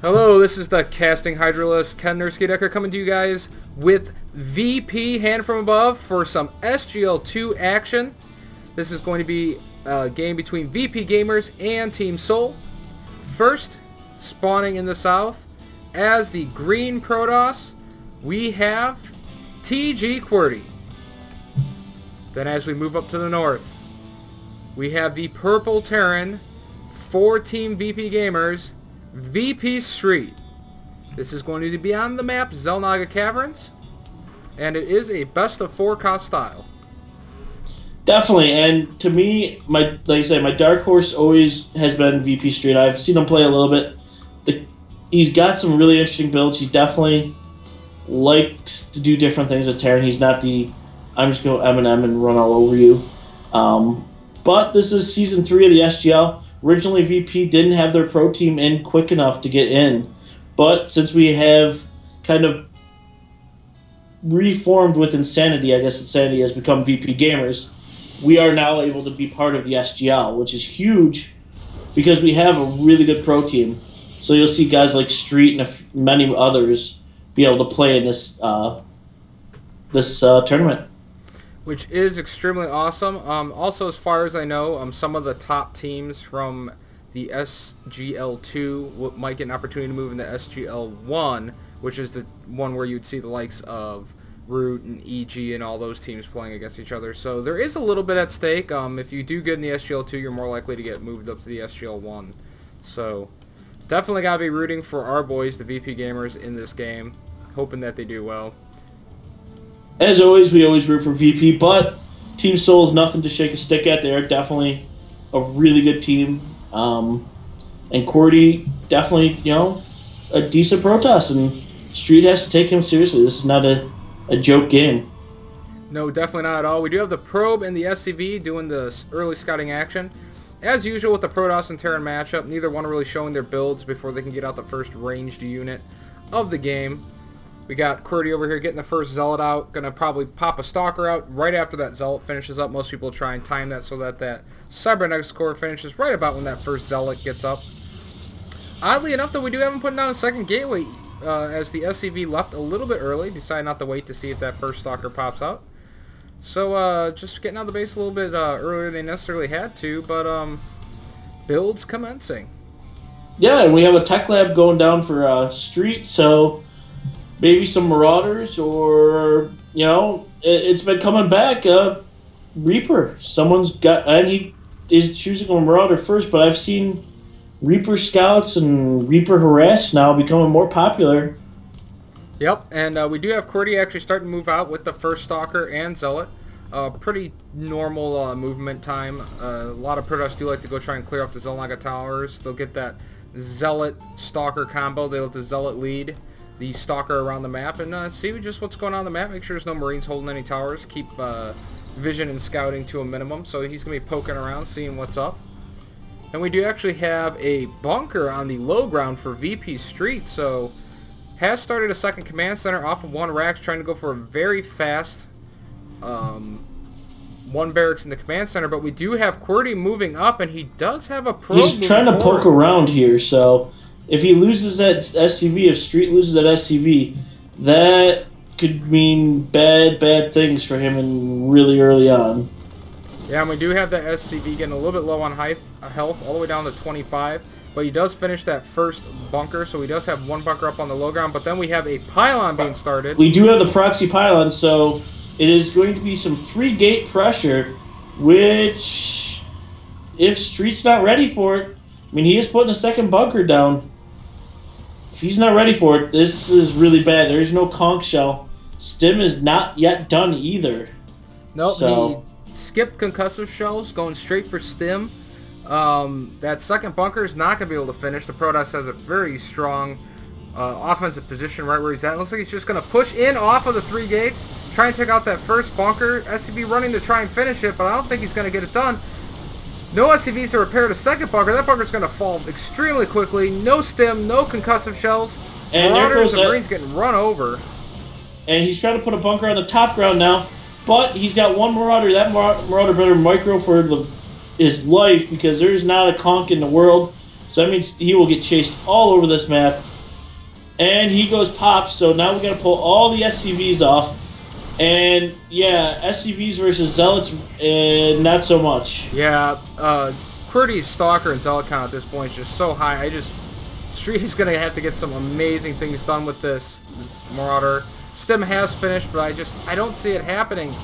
Hello, this is the casting hydralist Ken Decker coming to you guys with VP Hand from Above for some SGL2 action. This is going to be a game between VP Gamers and Team Soul. First, spawning in the south, as the green Protoss, we have tGQwerty. Then as we move up to the north, we have the purple Terran for Team VP Gamers, VPStreet. This is going to be on the map Xel'Naga Caverns, and it is a best of 4 cost style. Definitely, and to me, like I said, my dark horse always has been VPStreet. I've seen him play a little bit. He's got some really interesting builds. He definitely likes to do different things with Terran. He's not the I'm just going to M&M and run all over you. But this is Season 3 of the SGL. Originally, VP didn't have their pro team in quick enough to get in. But since we have kind of reformed with Insanity, I guess Insanity has become VP Gamers, we are now able to be part of the SGL, which is huge because we have a really good pro team. So you'll see guys like Street and many others be able to play in this tournament. Which is extremely awesome. Also, as far as I know, some of the top teams from the SGL2 might get an opportunity to move into SGL1, which is the one where you'd see the likes of Root and EG and all those teams playing against each other. So there is a little bit at stake. If you do good in the SGL2, you're more likely to get moved up to the SGL1. So definitely got to be rooting for our boys, the VP Gamers, in this game, hoping that they do well. As always, we always root for VP, but Team Soul is nothing to shake a stick at. They're definitely a really good team. And QWERTY, definitely, a decent Protoss, and Street has to take him seriously. This is not a joke game. No, definitely not at all. We do have the Probe and the SCV doing the early scouting action. As usual with the Protoss and Terran matchup, neither one are really showing their builds before they can get out the first ranged unit of the game. We got QWERTY over here getting the first Zealot out. Going to probably pop a Stalker out right after that Zealot finishes up. Most people try and time that so that that Cybernetics core finishes right about when that first Zealot gets up. Oddly enough, though, we do have him putting down a second Gateway as the SCV left a little bit early. Decided not to wait to see if that first Stalker pops out. So just getting out of the base a little bit earlier than they necessarily had to, but builds commencing. Yeah, and we have a Tech Lab going down for Street, so maybe some Marauders, or, it's been coming back. Reaper. Someone's got, and he is choosing a Marauder first, but I've seen Reaper Scouts and Reaper Harass now becoming more popular. Yep, and we do have QWERTY actually starting to move out with the first Stalker and Zealot. Pretty normal movement time. A lot of Protoss do like to go try and clear off the Xel'Naga towers. They'll get that Zealot-Stalker combo. They let the Zealot lead the Stalker around the map and see just what's going on the map. Make sure there's no Marines holding any towers. Keep vision and scouting to a minimum. So he's going to be poking around, seeing what's up. And we do actually have a bunker on the low ground for VPStreet. So has started a second command center off of one racks, trying to go for a very fast one barracks in the command center. But we do have QWERTY moving up, and he does have a probe. He's trying to poke around here, so if he loses that SCV, if Street loses that SCV, that could mean bad things for him and really early on. Yeah, and we do have that SCV getting a little bit low on health, all the way down to 25. But he does finish that first bunker, so he does have one bunker up on the low ground. But then we have a pylon being started. We do have the proxy pylon, so it is going to be some 3-gate pressure, which, if Street's not ready for it, I mean, he is putting a second bunker down. If he's not ready for it, this is really bad. There is no conch shell. Stim is not yet done either. Nope, so he skipped concussive shells, going straight for Stim. That second bunker is not going to be able to finish. The Protoss has a very strong offensive position right where he's at. It looks like he's just going to push in off of the 3 gates, try and take out that first bunker. SCV running to try and finish it, but I don't think he's going to get it done. No SCVs to repair the second bunker. That bunker's going to fall extremely quickly. No Stim, no concussive shells. And Marauders and Marines getting run over. And he's trying to put a bunker on the top ground now, but he's got one Marauder. That Marauder better micro for his life because there's not a conch in the world. So that means he will get chased all over this map. And he goes pop, so now we got to pull all the SCVs off. And, yeah, SCVs versus Zealots, not so much. Yeah, QWERTY's Stalker and Zealot count at this point is just so high. Street is going to have to get some amazing things done with this Marauder. Stim has finished, but I don't see it happening.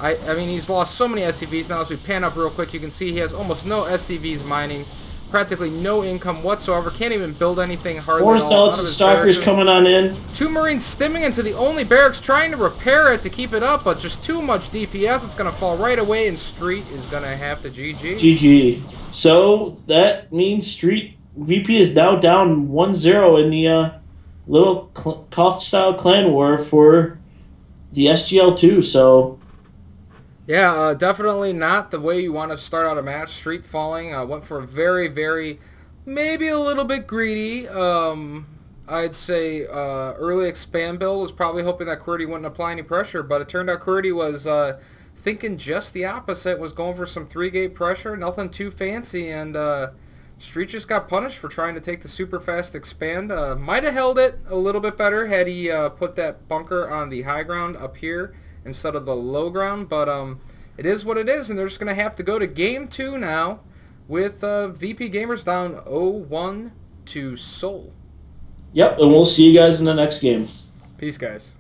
I mean, he's lost so many SCVs now. As we pan up real quick, you can see he has almost no SCVs mining. Practically no income whatsoever. Can't even build anything hardly. More Zealots and Stalkers coming on in. 2 Marines stimming into the only barracks, trying to repair it to keep it up, but just too much DPS. It's going to fall right away, and Street is going to have to GG. GG. So that means Street VP is now down 1-0 in the little Koth-style clan war for the SGL2. So... yeah, definitely not the way you want to start out a match. Street falling, went for a very, very, maybe a little bit greedy. I'd say early expand build was probably hoping that QWERTY wouldn't apply any pressure, but it turned out QWERTY was thinking just the opposite, was going for some 3-gate pressure, nothing too fancy, and Street just got punished for trying to take the super fast expand. Might have held it a little bit better had he put that bunker on the high ground up here instead of the low ground, but it is what it is, and they're just going to have to go to Game 2 now with VP Gamers down 0-1 to Seoul. Yep, and we'll see you guys in the next game. Peace, guys.